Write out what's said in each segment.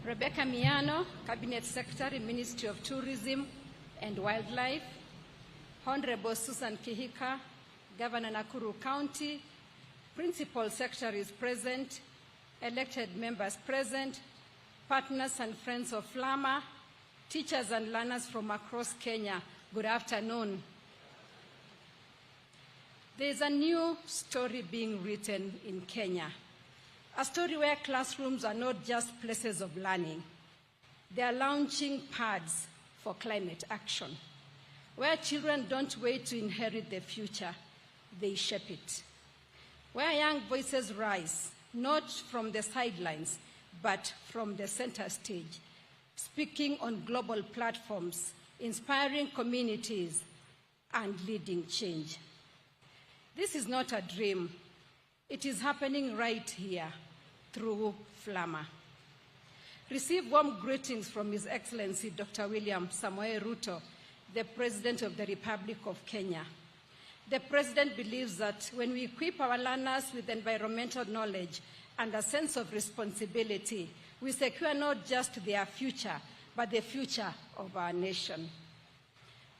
Rebecca Miano, Cabinet Secretary, Ministry of Tourism and Wildlife. Honorable Susan Kihika, Governor Nakuru County. Principal Secretaries present, elected members present, partners and friends of Flama, teachers and learners from across Kenya, good afternoon. There is a new story being written in Kenya, a story where classrooms are not just places of learning. They are launching pads for climate action, where children don't wait to inherit the future, they shape it. Where young voices rise, not from the sidelines, but from the center stage, speaking on global platforms, inspiring communities, and leading change. This is not a dream. It is happening right here through Flama. Receive warm greetings from His Excellency Dr. William Samoei Ruto, the President of the Republic of Kenya. The President believes that when we equip our learners with environmental knowledge and a sense of responsibility, we secure not just their future, but the future of our nation.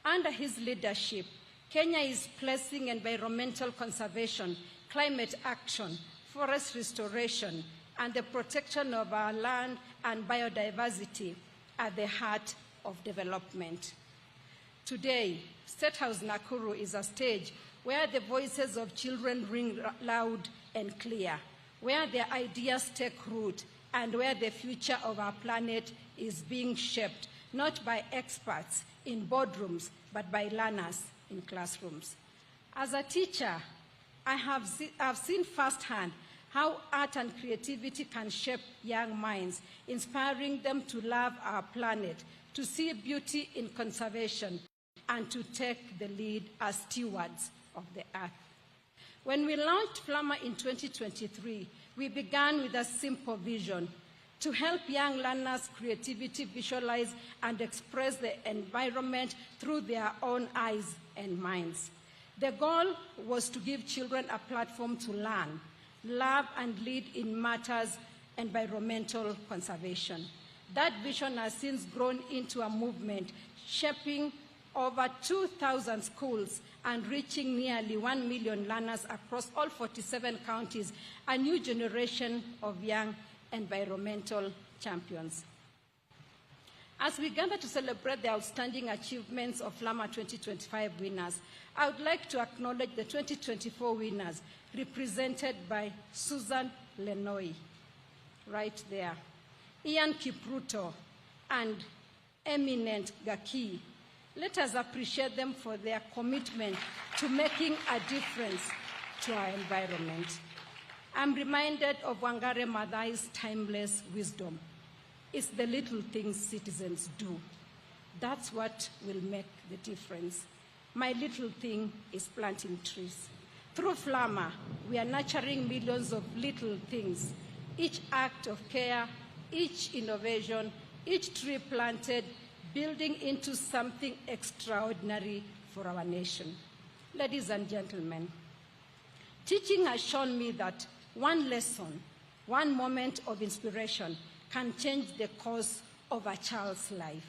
Under his leadership, Kenya is placing environmental conservation, climate action, forest restoration, and the protection of our land and biodiversity at the heart of development. Today, State House Nakuru is a stage where the voices of children ring loud and clear, where their ideas take root, and where the future of our planet is being shaped, not by experts in boardrooms, but by learners in classrooms. As a teacher, I've seen firsthand how art and creativity can shape young minds, inspiring them to love our planet, to see beauty in conservation, and to take the lead as stewards of the earth. When we launched Flama in 2023, we began with a simple vision: to help young learners' creativity visualize and express the environment through their own eyes and minds. The goal was to give children a platform to learn, love, and lead in matters environmental conservation. That vision has since grown into a movement, shaping over 2,000 schools and reaching nearly 1 million learners across all 47 counties, a new generation of young environmental champions. As we gather to celebrate the outstanding achievements of Flama 2025 winners, I would like to acknowledge the 2024 winners, represented by Susan Lenoi, right there, Ian Kipruto, and Eminent Gaki. Let us appreciate them for their commitment to making a difference to our environment. I'm reminded of Wangare Maathai's timeless wisdom. It's the little things citizens do. That's what will make the difference. My little thing is planting trees. Through Flama, we are nurturing millions of little things. Each act of care, each innovation, each tree planted, building into something extraordinary for our nation. Ladies and gentlemen, teaching has shown me that one lesson, one moment of inspiration can change the course of a child's life.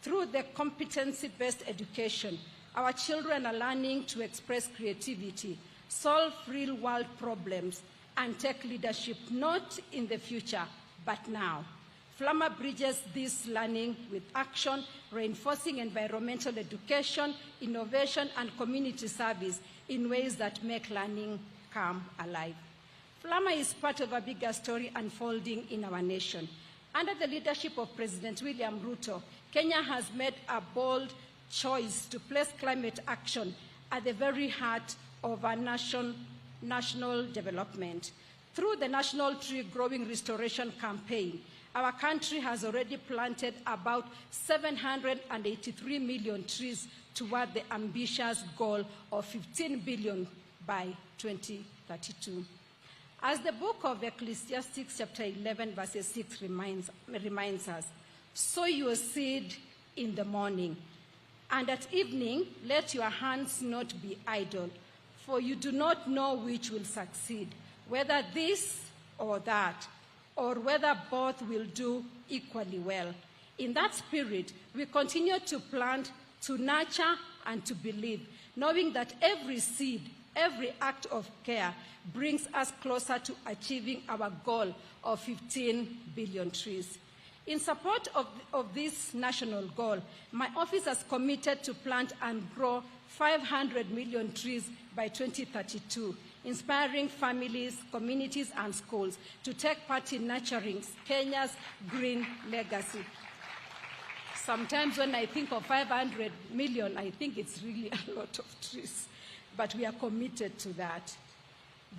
Through the competency-based education, our children are learning to express creativity, solve real-world problems, and take leadership not in the future, but now. Flama bridges this learning with action, reinforcing environmental education, innovation, and community service in ways that make learning come alive. Flama is part of a bigger story unfolding in our nation. Under the leadership of President William Ruto, Kenya has made a bold choice to place climate action at the very heart of our national development. Through the National Tree Growing Restoration Campaign, our country has already planted about 783 million trees toward the ambitious goal of 15 billion by 2032. As the book of Ecclesiastes chapter 11 verses 6 reminds us, sow your seed in the morning, and at evening let your hands not be idle, for you do not know which will succeed, whether this or that, or whether both will do equally well. In that spirit, we continue to plant, to nurture, and to believe, knowing that every seed, every act of care brings us closer to achieving our goal of 15 billion trees. In support of this national goal, my office has committed to plant and grow 500 million trees by 2032, inspiring families, communities, and schools to take part in nurturing Kenya's green legacy. Sometimes when I think of 500 million, I think it's really a lot of trees, but we are committed to that.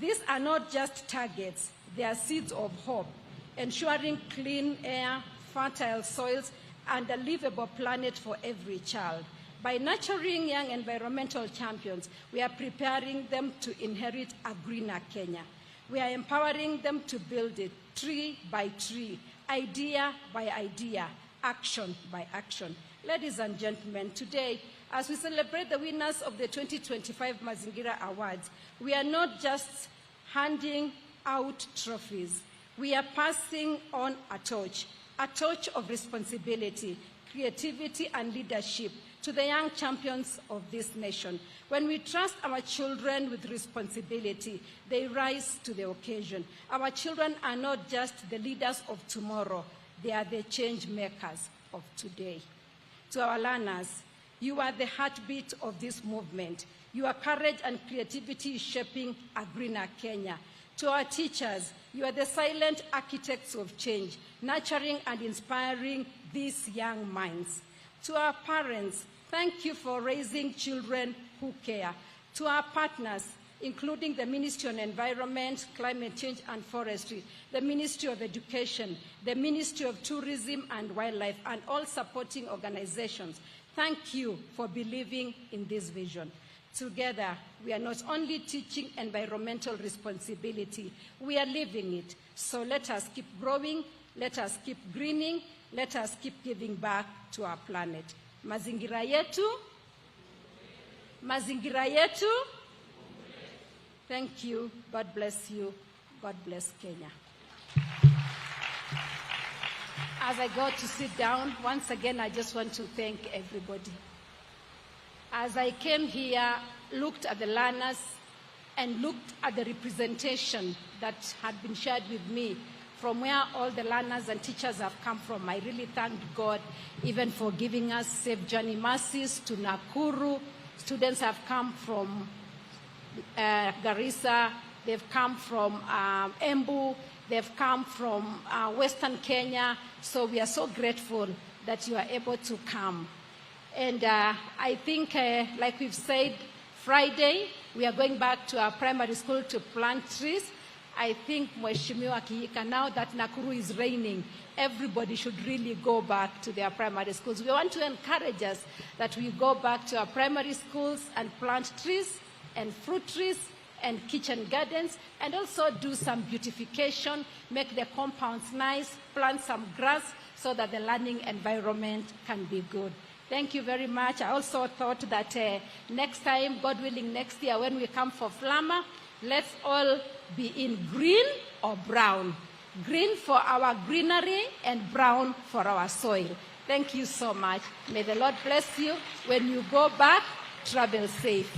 These are not just targets, they are seeds of hope, ensuring clean air, fertile soils, and a livable planet for every child. By nurturing young environmental champions, we are preparing them to inherit a greener Kenya. We are empowering them to build it tree by tree, idea by idea, action by action. Ladies and gentlemen, today, as we celebrate the winners of the 2025 Mazingira Awards, we are not just handing out trophies. We are passing on a torch of responsibility, creativity, and leadership to the young champions of this nation. When we trust our children with responsibility, they rise to the occasion. Our children are not just the leaders of tomorrow, they are the change makers of today. To our learners, you are the heartbeat of this movement. Your courage and creativity is shaping a greener Kenya. To our teachers, you are the silent architects of change, nurturing and inspiring these young minds. To our parents, thank you for raising children who care. To our partners, including the Ministry of Environment, Climate Change and Forestry, the Ministry of Education, the Ministry of Tourism and Wildlife, and all supporting organizations, thank you for believing in this vision. Together, we are not only teaching environmental responsibility, we are living it. So let us keep growing, let us keep greening, let us keep giving back to our planet. Mazingira yetu. Mazingira yetu. Thank you. God bless you. God bless Kenya. As I go to sit down, once again, I just want to thank everybody. As I came here, looked at the learners, and looked at the representation that had been shared with me from where all the learners and teachers have come from, I really thanked God even for giving us safe journey mercies to Nakuru. Students have come from Garissa, they've come from Embu, they've come from Western Kenya. So we are so grateful that you are able to come. And I think, like we've said, Friday, we are going back to our primary school to plant trees. I think, Mheshimiwa Kiyika, now that Nakuru is raining, everybody should really go back to their primary schools. We want to encourage us that we go back to our primary schools and plant trees and fruit trees and kitchen gardens, and also do some beautification, make the compounds nice, plant some grass so that the learning environment can be good. Thank you very much. I also thought that next time, God willing, next year when we come for Flama, let's all be in green or brown. Green for our greenery and brown for our soil. Thank you so much. May the Lord bless you. When you go back, travel safe.